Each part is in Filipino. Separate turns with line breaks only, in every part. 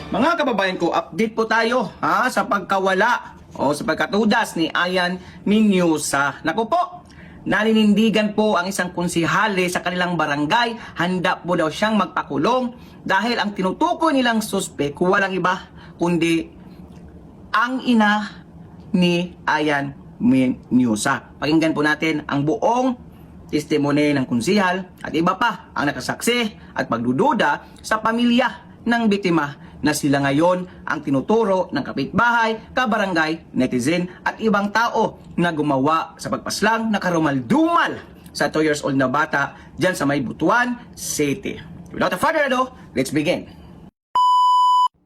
Mga kababayan ko, update po tayo sa pagkawala o sa pagkatudas ni Ayan Minyosa. Naku po, naninindigan po ang isang konsihale sa kanilang barangay. Handa po daw siyang magpakulong dahil ang tinutukoy nilang suspek walang iba kundi ang ina ni Ayan Minyosa. Pakinggan po natin ang buong testimony ng konsihal at iba pa ang nakasaksi at pagdududa sa pamilya ng biktima na sila ngayon ang tinuturo ng kapitbahay, kabarangay, netizen at ibang tao na gumawa sa pagpaslang na karumal-dumal sa 2 years old na bata dyan sa may Butuan City. Without further ado, let's begin.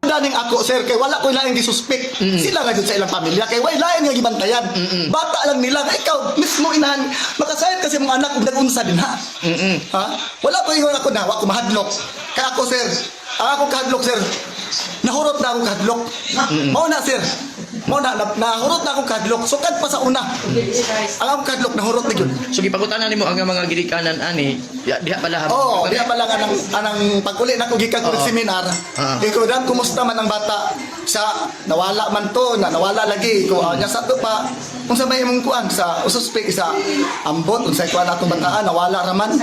Daning ako sir kay wala ko laing gisuspek. Sila nga jud sa ilang pamilya kay wala laing nga gibantayan. Bata lang nila kay ikaw mismo inahan makasayad kasi mga anak nag-unsa din ha. Ha? Wala ko ingon ako na wa ko mahadlok. Kay ako sir, ako kahadlok sir. Nahurot na akong kahadlok. Mao na sir. Mao na nahurot na akong kahadlok. Sukad pa sa una. Ang akong kahadlok nahurot na gyud.
So gipangutanan nimo ang mga gidikanan ani diha pala hapon.
Oo, diya pala nga anang pag-uli na ko gikan ko seminar. Ikaw dan kumusta man ang bata sa nawala man to, nawala lagi ko nya sa to pa kung sa may imong kuan sa ususpek sa ambot unsay kuan atong bataan nawala ra man.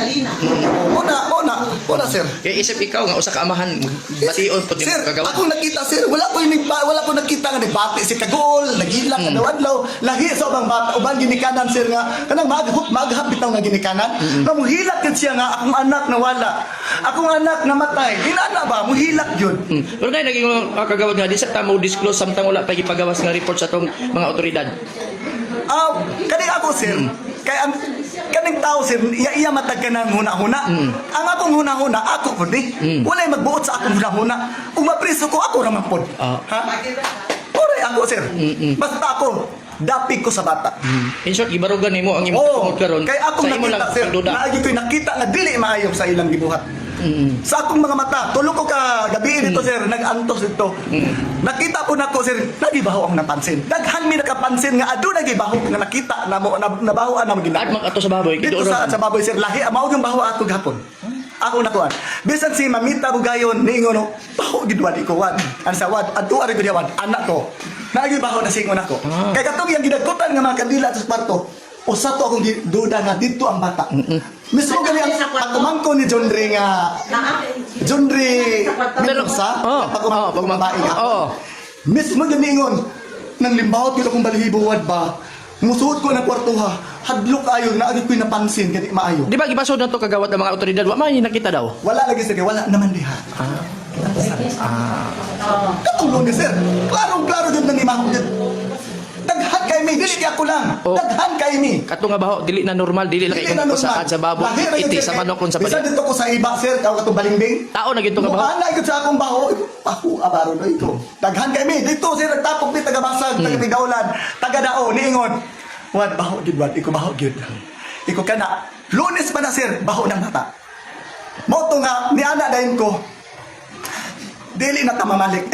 Una sir.
Kay isip ikaw nga usa ka amahan bation pud
Sir,
nimo kagawa.
ako nakita sir, wala ko nakita nga nibati si Kagol, nagilak na adlaw, lahi sa ubang bata, ubang ginikanan sir nga kanang maghap bitaw nga ginikanan. Muhilak gid siya nga akong anak nawala. Akong anak namatay. Ginana ba muhilak gyud.
Pero dahil naging kagawad nga di sa tamo disclose samtang wala pa gipagawas nga report sa atong mga otoridad.
Kaning ako sir, kay ang kaning tao sir, iya matag ka ng huna-huna. Ang akong huna-huna, ako po di. Wala'y magbuot sa akong huna-huna. Kung mapriso ko, ako raman po. Ha? Oray ako sir. Basta ako, dapig ko sa bata.
In short, gibarugan nimo ang imong
Oo,
karon.
kay akong
sa imo lang
nakita sir,
pagduda.
naagi ko'y nakita nga dili maayo sa ilang gibuhat. Sa akong mga mata, tulog ko ka gabi dito sir, nag-antos dito. Nakita po nako sir, nagibaho ang napansin. Daghan mi nakapansin nga ado nagibaho nga nakita na mo nabaho ang
At
ginagawa.
makato sa baboy
Dito sa baboy sir, lahi mao yung baho ato gapon. Ako nakuan. Bisan si Mamita Bugayon ningon no, baho gid wad ikuwan. Ang sawad adto ari gud yawan anak ko. Nagibaho na singon ako. Kay katong yang gidagkutan nga mga kandila sa kwarto. Usa to akong duda nga dito ang bata. Mismo gani ang pagkumangko ni John Ray nga John Ray Mendoza pagkumangko babae nga. Mismo gani ingon nang limbawot gyud akong balihibuwad ba. Musuot ko ng kwartuha, hadlok ayo na agi ko'y napansin kadi maayo.
Di ba gibasod na to kagawad ng mga otoridad? Wa man nakita daw.
Wala lagi sir, wala naman diha. Katulong ni sir. Klaro jud nang imaho jud. Daghan kay mi, dili kay ako lang. Daghan kay mi.
Kato nga baho dili na normal, dili na kay kung sa baboy, iti sa manok kun sa
Bisan
pala.
dito ko sa iba sir, kaw katong balimbing.
Tao na gito nga baho.
Ana gid sa akong baho. Ako abaro na ito. Daghan kay mi. Dito sir nagtapok ni taga-basag, taga-tigaulan, taga-dao niingon. Wad baho gid wad, iko baho gid. Iko kana. Lunes pa na sir, baho ng mata. Mo to nga ni ana dayon ko. Dili na ta mamalik.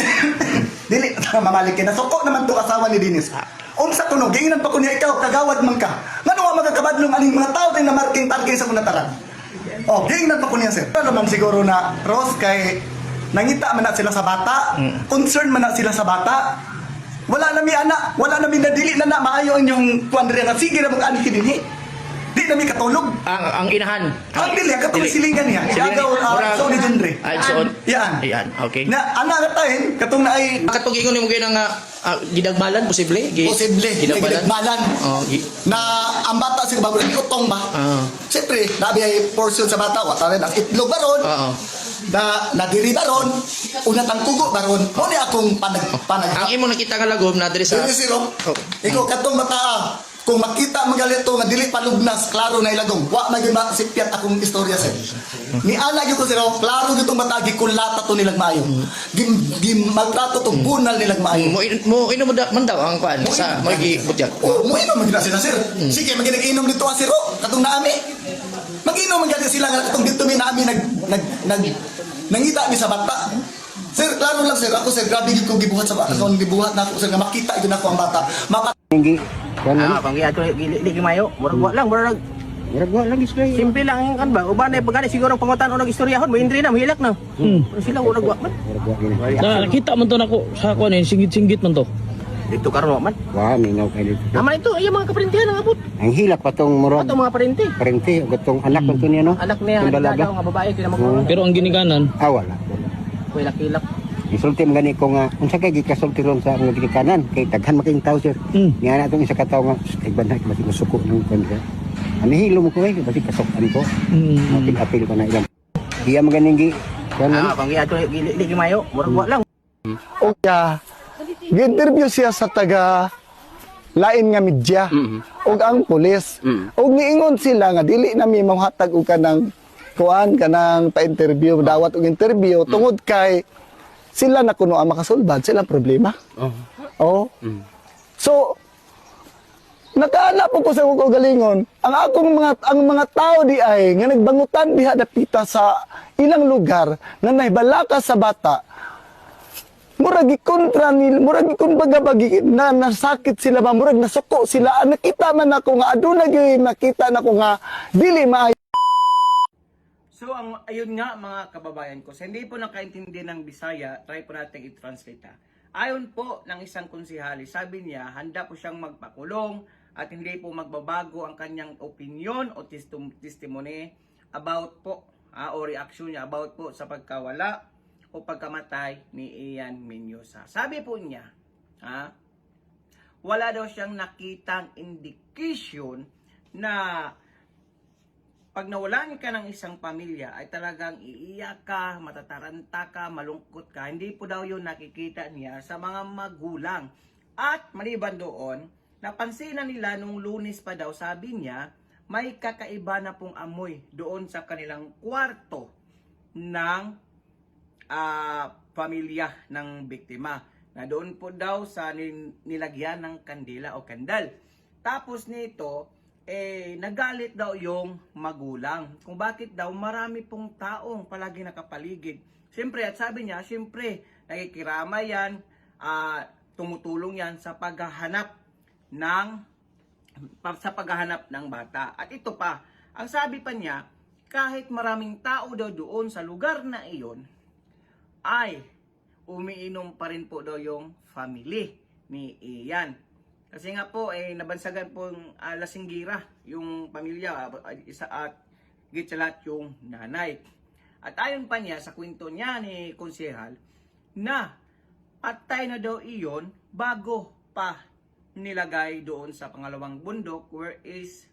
Dili na ta mamalik kay nasuko naman to asawa ni Dennis. Unsa kuno giingnan pa ko niya ikaw kagawad man ka. Ngano wa magakabadlong aning mga tao din na marking parking sa kunataran. Oh, giingnan pa ko niya sir. Pero naman siguro na Rose kay nangita man na sila sa bata, concern man na sila sa bata. Wala na mi anak, wala na mi nadili na maayo ang yung kuandre nga sige ra mag-ani dinhi. Di na mi katulog.
Ang inahan.
Ang dili katulog silingan niya. Igagaw so ni Jundre.
Ay suon.
Yan.
Ayan, okay.
Na ana nga tayo katong na ay
Katong ingon nimo gyud nga gidagmalan posible.
posible
Gidagmalan.
ginagmalan na ang bata sig bago utong ba. Siyempre, nabi ay portion sa bata wa tanan ang itlog baron. Na nadiri baron, unat ang kugo baron. Mo ni akong panag.
Ang imo nakita nga lagom na diri sa
Dili siro. Ikaw katong mata kung makita mo galito nga dili palugnas, klaro na ilagom. Wa maging masipyat akong istorya sir. Ni ana gyud ko siro, klaro gyud tong matagi kulata to nilag maayo. Gim maltrato to bunal nilag maayo.
mo ino man daw ang kuan sa magi butyag.
Oh, mo inom magina sila sir. Sige, maginom dito sir. Katong naami. Mag-inom magina sila nga katong dito mi naami nangita mi sa bata. Sir, klaro lang sir. Ako sir, grabe gyud ko gibuhat sa bata. Kung gibuhat na ako sir nga makita gyud ako ang bata.
Panggi ato gili mayo, murag wa lang murag
Murag wa lang isla.
Simple lang ang kan ba? Uban na pagani siguro pangutan o nagistoryahon mo indri na mahilak na. Pero sila wala gwa man.
Murag wa gini.
Nakita man to nako sa kuan singgit-singgit man to.
Dito karon man.
Wa mingaw kay dito.
Aman ito, yung mga kaparintihan ang abot.
Ang hilak pa tong murag
Ato mga parente.
parente gatong anak man to niya no.
Anak niya,
Yung dalaga.
nga babae kila magkuha.
Pero ang ginikanan,
Wala.
Kilak-kilak.
Isulti man gani ko nga unsa kay gikasulti ron sa mga ginikanan kay daghan making tao sir. Nga na tong isa ka tawo nga kay banhay basi musuko ng kontra. Anihilo mo ko ay basi kasokan ko. Apil ko na ilang. Iya maganing gi.
Ah, pangi ato gili mayo, murag wa lang.
O kaya, gi-interview siya sa taga lain nga media ug ang pulis. Ug niingon sila nga dili na mi mahatag og kanang kuan kanang pa-interview, dawat og interview tungod kay sila na kuno ang makasulbad sila problema. Oh. So nakaana po ko sa kong galingon ang mga tao di ay nga nagbangutan diha dapita sa ilang lugar nga nahibalaka sa bata. Murag kontra nila, murag kumbaga bagi na nasakit sila ba, murag nasuko sila. Nakita man ako nga aduna gyud nakita nako nga dili maayo.
So ayun nga mga kababayan ko, sa hindi po nakaintindi ng Bisaya, try po natin i-translate ha. Ayon po ng isang konsehali, sabi niya handa po siyang magpakulong at hindi po magbabago ang kanyang opinion o testimony about po o reaksyon niya about po sa pagkawala o pagkamatay ni Ian Menyosa. Sabi po niya, wala daw siyang nakitang indication na pag nawalan ka ng isang pamilya ay talagang iiyak ka, matataranta ka, malungkot ka. Hindi po daw yun nakikita niya sa mga magulang. At maliban doon, napansin na nila nung Lunes pa daw, sabi niya, may kakaiba na pong amoy doon sa kanilang kwarto ng pamilya ng biktima. Na doon po daw sa nilagyan ng kandila o kandal. Tapos nito, nagalit daw yung magulang kung bakit daw marami pong taong palagi nakapaligid. Siyempre, at sabi niya, siyempre, nakikirama yan, tumutulong yan sa paghahanap ng bata. At ito pa, ang sabi pa niya, kahit maraming tao daw doon sa lugar na iyon, ay umiinom pa rin po daw yung family ni Ian. Kasi nga po, nabansagan po yung lasinggira, yung pamilya, isa at gitsalat yung nanay. At ayon pa niya, sa kwento niya ni konsehal, na patay na daw iyon bago pa nilagay doon sa pangalawang bundok, where is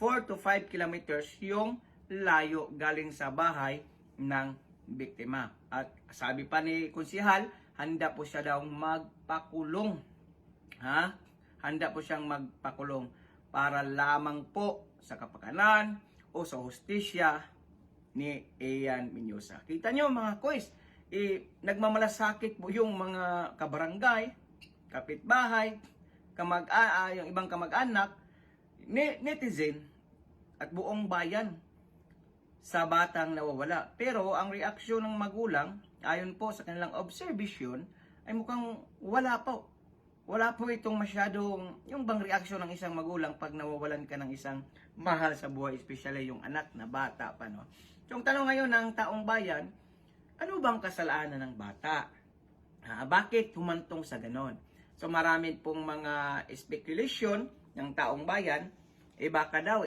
4 to 5 kilometers yung layo galing sa bahay ng biktima. At sabi pa ni konsehal, handa po siya daw magpakulong. Handa po siyang magpakulong para lamang po sa kapakanan o sa hustisya ni Ian Menyosa. Kita nyo mga kois, nagmamalasakit po yung mga kabarangay, kapitbahay, yung ibang kamag-anak, netizen at buong bayan sa batang nawawala. Pero ang reaksyon ng magulang, ayon po sa kanilang observation, ay mukhang wala po. Wala po itong masyadong, yung bang reaksyon ng isang magulang pag nawawalan ka ng isang mahal sa buhay, especially yung anak na bata pa, no? So, yung tanong ngayon ng taong bayan, ano bang kasalanan ng bata? Bakit humantong sa ganon? So, marami pong mga speculation ng taong bayan, baka daw,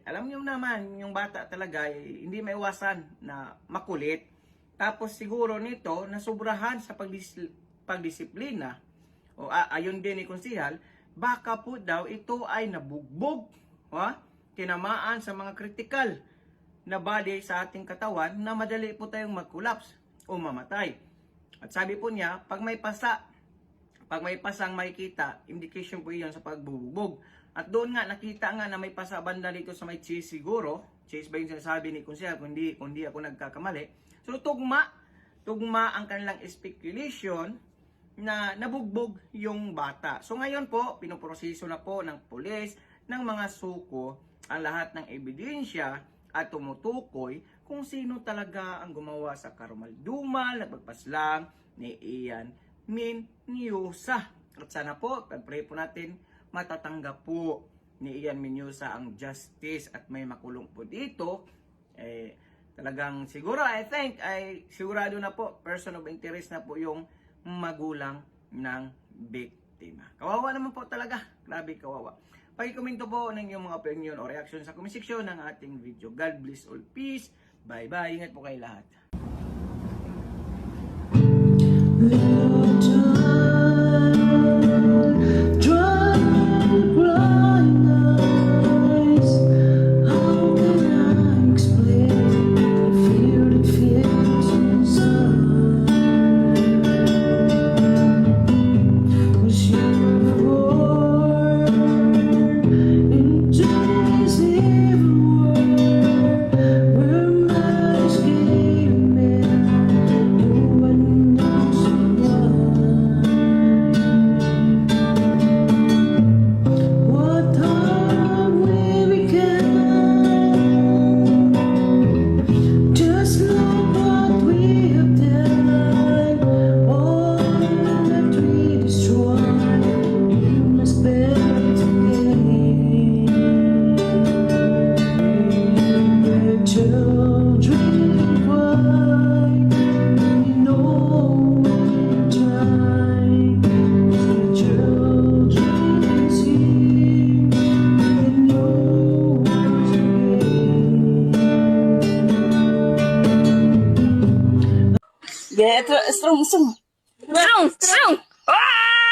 alam niyo naman, yung bata talaga, hindi maiwasan na makulit. Tapos siguro nito, nasubrahan sa pagdisiplina, o ayon din ni konsehal, baka po daw ito ay nabugbog, tinamaan sa mga critical na body sa ating katawan na madali po tayong mag-collapse o mamatay. At sabi po niya, pag may pasang makikita, indication po iyon sa pagbubugbog. At doon nga, nakita nga na may pasa banda dito sa may cheese siguro. Cheese ba yung sinasabi ni konsehal, kundi ako nagkakamali. So tugma ang kanilang speculation na nabugbog yung bata. So ngayon po, pinoproseso na po ng pulis, ng mga suko, ang lahat ng ebidensya at tumutukoy kung sino talaga ang gumawa sa karumaldumal, nagpagpaslang ni Ian Menyosa. At sana po, pag-pray po natin, matatanggap po ni Ian Minyusa ang justice at may makulong po dito, talagang siguro sigurado na po, person of interest na po yung magulang ng biktima. Kawawa naman po talaga. Grabe kawawa. Pakikomento po ng inyong mga opinion o reaction sa comment section ng ating video. God bless all. Peace. Bye-bye. Ingat po kayo lahat.
Strong. Ah!